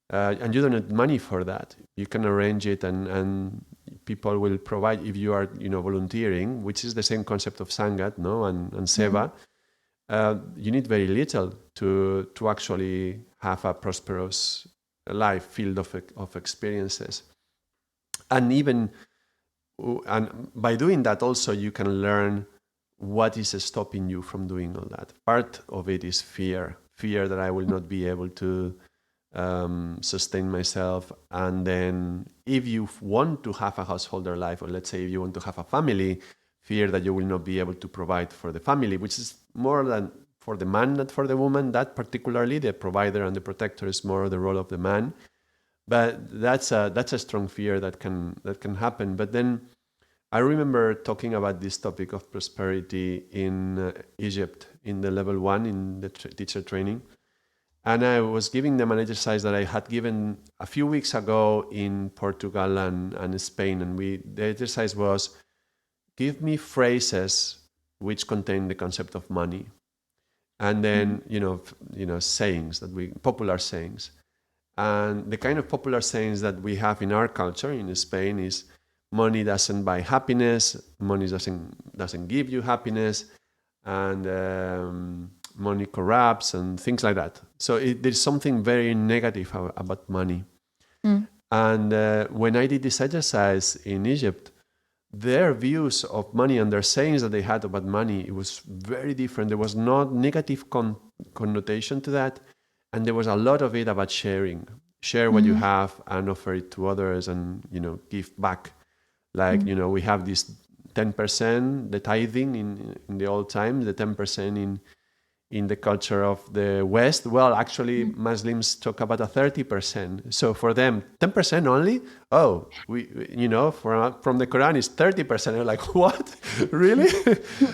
and you don't need money for that. You can arrange it and people will provide if you are, volunteering, which is the same concept of Sangat, no, and Seva. You need very little to actually have a prosperous life filled of experiences. And by doing that also you can learn what is stopping you from doing all that. Part of it is fear that I will not be able to sustain myself. And then if you want to have a householder life, or let's say if you want to have a family, fear that you will not be able to provide for the family, which is more than for the man than for the woman. That particularly, the provider and the protector is more the role of the man. But that's a strong fear that can happen. But then I remember talking about this topic of prosperity in Egypt in the level 1 in the teacher training. And I was giving them an exercise that I had given a few weeks ago in Portugal and Spain. And the exercise was, give me phrases which contain the concept of money. And then, sayings popular sayings. And the kind of popular sayings that we have in our culture in Spain is, money doesn't buy happiness, money doesn't give you happiness, and money corrupts and things like that. So there's something very negative about money. And when I did this exercise in Egypt, their views of money and their sayings that they had about money, it was very different. There was no negative connotation to that. And there was a lot of it about sharing. Share what you have and offer it to others and, give back. Like, we have this 10%, the tithing in the old time, the 10% in the culture of the West, well, actually, Muslims talk about a 30%. So for them, 10% only? Oh, from the Quran is 30%. I'm like, what? Really?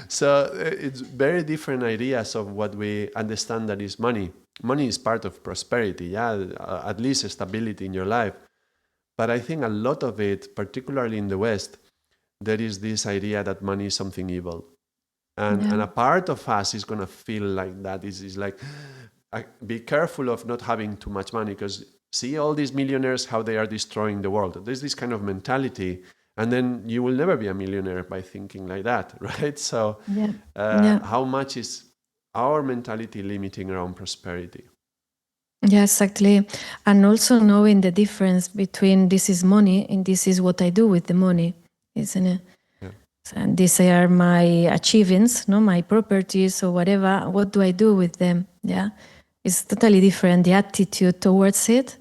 So it's very different ideas of what we understand that is money. Money is part of prosperity, yeah, at least stability in your life. But I think a lot of it, particularly in the West, there is this idea that money is something evil. And a part of us is going to feel like that. Is like, be careful of not having too much money, because see all these millionaires, how they are destroying the world. There's this kind of mentality. And then you will never be a millionaire by thinking like that, right? So how much is our mentality limiting around prosperity? Yeah, exactly. And also knowing the difference between this is money and this is what I do with the money, isn't it? Yeah. And these are my achievements, no, my properties or whatever. What do I do with them? Yeah, it's totally different. The attitude towards it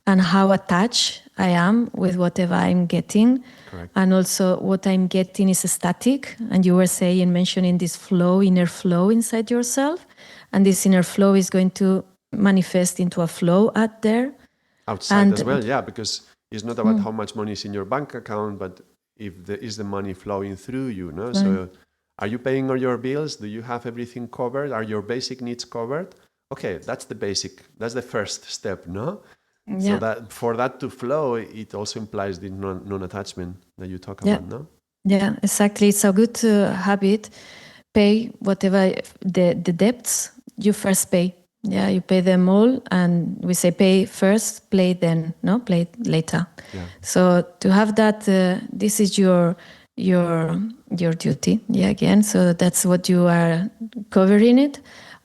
and how attached I am with whatever I'm getting. Correct. And also what I'm getting is static. And you were mentioning this flow, inner flow inside yourself. And this inner flow is going to manifest into a flow out there. Outside as well, yeah, because it's not about how much money is in your bank account, but if there is the money flowing through you, no? So are you paying all your bills? Do you have everything covered? Are your basic needs covered? Okay, that's the first step, no? Yeah. So that for that to flow, it also implies the non-attachment that you talk about, no? Yeah, exactly. It's a good habit. Pay whatever the debts you first pay. Yeah, you pay them all, and we say pay first, play then, no, play later. Yeah. So to have that, this is your duty. Yeah, again. So that's what you are covering it,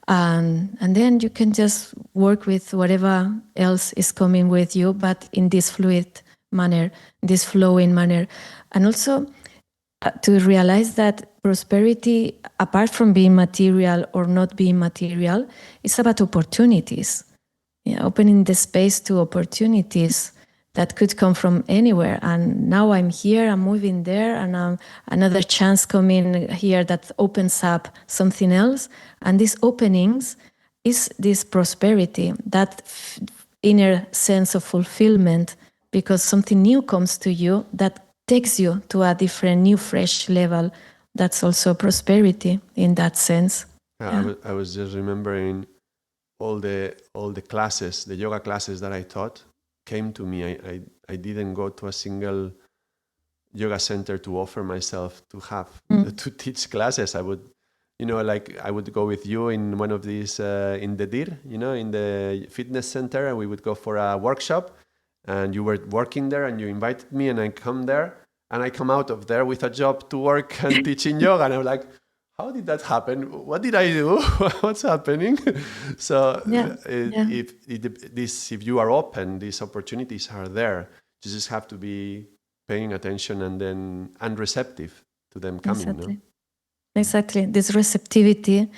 and then you can just work with whatever else is coming with you, but in this fluid manner, this flowing manner, and also to realize that prosperity, apart from being material or not being material, is about opportunities. Yeah, opening the space to opportunities that could come from anywhere. And now I'm here, I'm moving there, and another chance coming here that opens up something else. And these openings is this prosperity, that inner sense of fulfillment, because something new comes to you that takes you to a different, new, fresh level. That's also prosperity in that sense. Yeah. I was just remembering all the classes, the yoga classes that I taught came to me. I didn't go to a single yoga center to offer myself to have to teach classes. I would, I would go with you in one of these in the DIR, in the fitness center, and we would go for a workshop. And you were working there, and you invited me, and I come there, and I come out of there with a job to work and teaching yoga. And I'm like, how did that happen? What did I do? What's happening? So if you are open, these opportunities are there. You just have to be paying attention and receptive to them coming. Exactly. No? Exactly, this receptivity.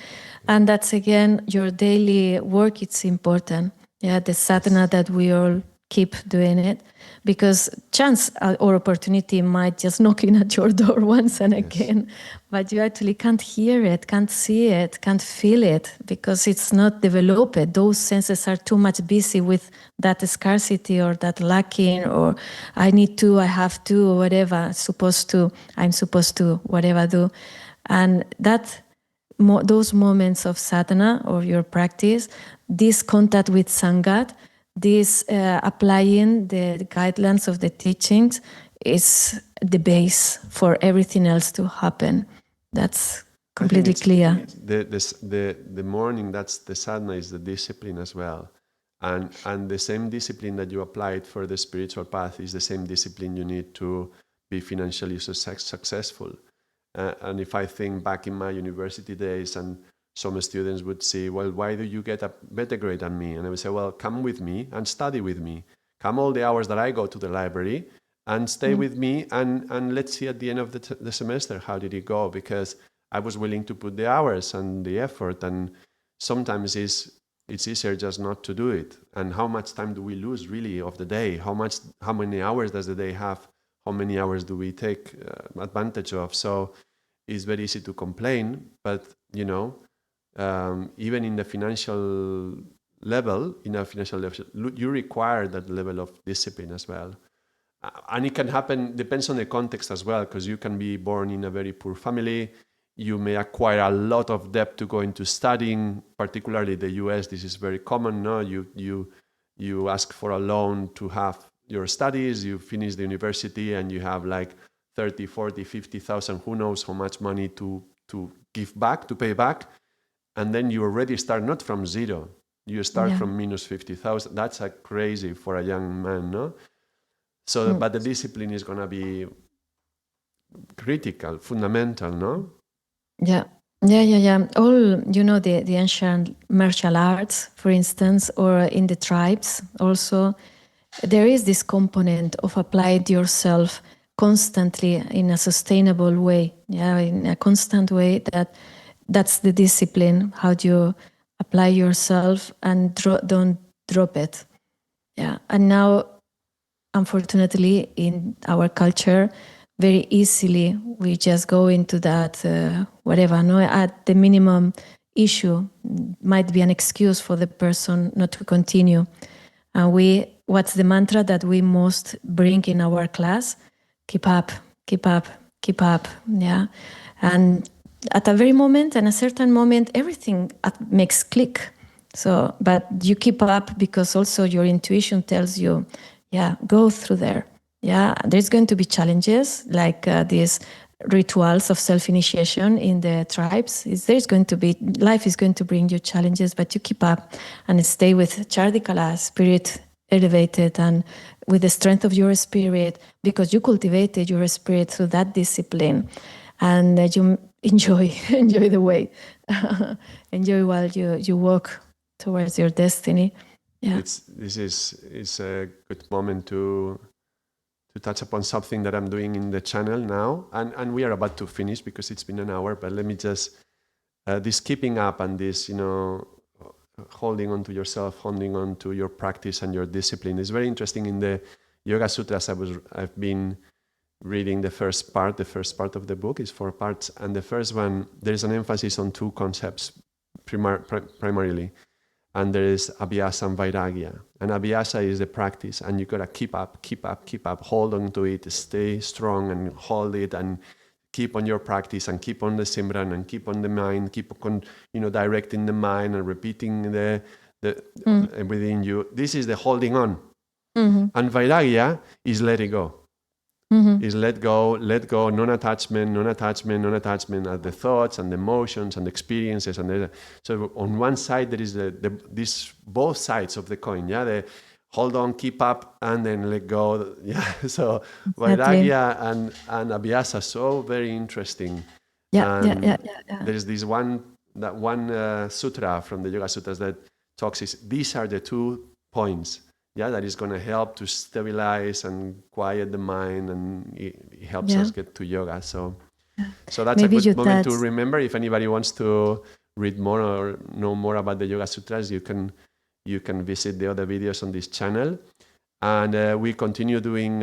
And that's, again, your daily work, it's important. Yeah, the sadhana that we all keep doing it, because chance or opportunity might just knock in at your door once and again, but you actually can't hear it, can't see it, can't feel it, because it's not developed. Those senses are too much busy with that scarcity or that lacking, or I need to, I have to, or whatever, I'm supposed to, whatever do. And that those moments of sadhana or your practice, this contact with Sangat, this applying the guidelines of the teachings is the base for everything else to happen. That's completely clear. The morning, that's the sadhana, is the discipline as well. And the same discipline that you applied for the spiritual path is the same discipline you need to be financially successful. And if I think back in my university days, and some students would say, well, why do you get a better grade than me? And I would say, well, come with me and study with me. Come all the hours that I go to the library and stay with me, and let's see at the end of the semester, how did it go? Because I was willing to put the hours and the effort, and sometimes it's easier just not to do it. And how much time do we lose really of the day? How many hours does the day have? How many hours do we take advantage of? So it's very easy to complain, but even in the financial level, you require that level of discipline as well. And it can happen, depends on the context as well, because you can be born in a very poor family. You may acquire a lot of debt to go into studying, particularly the US. This is very common. No, you ask for a loan to have your studies, you finish the university, and you have like 30, 40, 50,000, who knows how much money to give back, to pay back. And then you already start not from zero. You start from minus 50,000. That's crazy for a young man, no? So, but the discipline is going to be critical, fundamental, no? Yeah. All, the ancient martial arts, for instance, or in the tribes also, there is this component of applied yourself constantly in a sustainable way, in a constant way. That's the discipline. How do you apply yourself and don't drop it? Yeah. And now, unfortunately, in our culture, very easily we just go into that whatever. No, at the minimum issue might be an excuse for the person not to continue. And what's the mantra that we most bring in our class? Keep up, keep up, keep up. Yeah, and at a certain moment, everything makes click. So, but you keep up because also your intuition tells you, go through there. Yeah, there's going to be challenges like these rituals of self-initiation in the tribes. Life is going to bring you challenges, but you keep up and stay with Chardikala, spirit elevated, and with the strength of your spirit, because you cultivated your spirit through that discipline, and you enjoy the way, enjoy while you walk towards your destiny. Yeah, this is a good moment to touch upon something that I'm doing in the channel now, and we are about to finish because it's been an hour. But let me just this keeping up and this, holding on to yourself, holding on to your practice and your discipline is very interesting. In the Yoga Sutras, I've been reading the first part. The first part of the book is 4 parts, and the first one, there's an emphasis on 2 concepts primarily, and there is abhyasa and vairagya. And abhyasa is the practice, and you gotta keep up, hold on to it, stay strong and hold it, and keep on your practice, and keep on the simran, and keep on the mind, keep on directing the mind and repeating the within you. This is the holding on. And vairagya is letting go. Is let go, non-attachment at the thoughts and the emotions and the experiences. And so on one side there is this both sides of the coin. Yeah, the hold on, keep up, and then let go. Yeah, so vairagya and abhyasa, so very interesting. Yeah. There's this one sutra from the Yoga Sutras that talks these are the 2 points. Yeah, that is going to help to stabilize and quiet the mind, and it helps us get to yoga. So that's maybe a good moment to remember. If anybody wants to read more or know more about the Yoga Sutras, you can visit the other videos on this channel. And we continue doing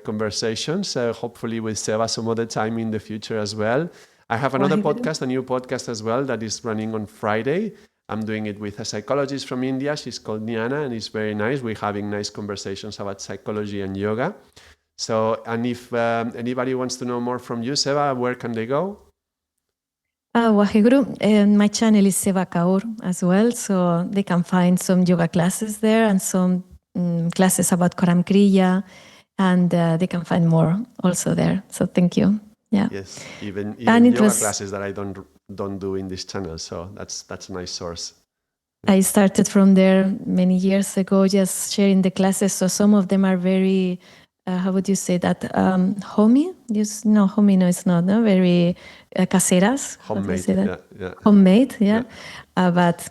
conversations, hopefully with Seva some other time in the future as well. I have another podcast, a new podcast as well, that is running on Friday. I'm doing it with a psychologist from India. She's called Niana, and it's very nice. We're having nice conversations about psychology and yoga. So, and if anybody wants to know more from you, Seva, where can they go? Waheguru, my channel is Seva Kaur as well, so they can find some yoga classes there and some classes about Karam Kriya, and they can find more also there. So thank you. Yeah. Yes, even yoga classes that I don't do in this channel, so that's a nice source. I started from there many years ago, just sharing the classes. So some of them are very, how would you say that? Homey? No, homey, no, it's not. No, very caseras. Homemade. Yeah. Homemade, yeah. But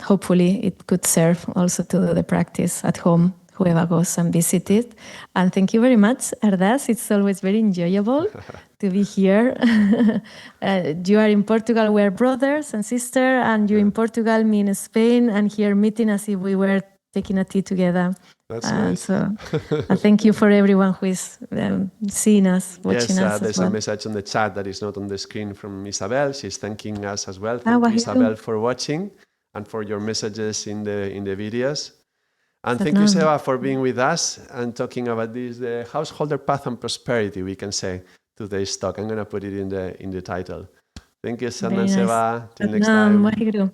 hopefully it could serve also to the practice at home, whoever goes and visit it. And thank you very much, Ardaas. It's always very enjoyable to be here. You are in Portugal, we're brothers and sisters, and you in Portugal, me in Spain, and here meeting as if we were taking a tea together. That's nice. So thank you for everyone who is seeing us, watching Yes, us as there's well. a message on the chat that is not on the screen from Isabel. She's thanking us as well. Thank you, Wahiru. Isabel, for watching and for your messages in the videos. And thank you, Satnam. Seva, for being with us and talking about this, the householder path and prosperity, we can say, today's talk. I'm going to put it in the title. Thank you, Satnam, Very nice. Seva. Till next Satnam, time. Wahiru.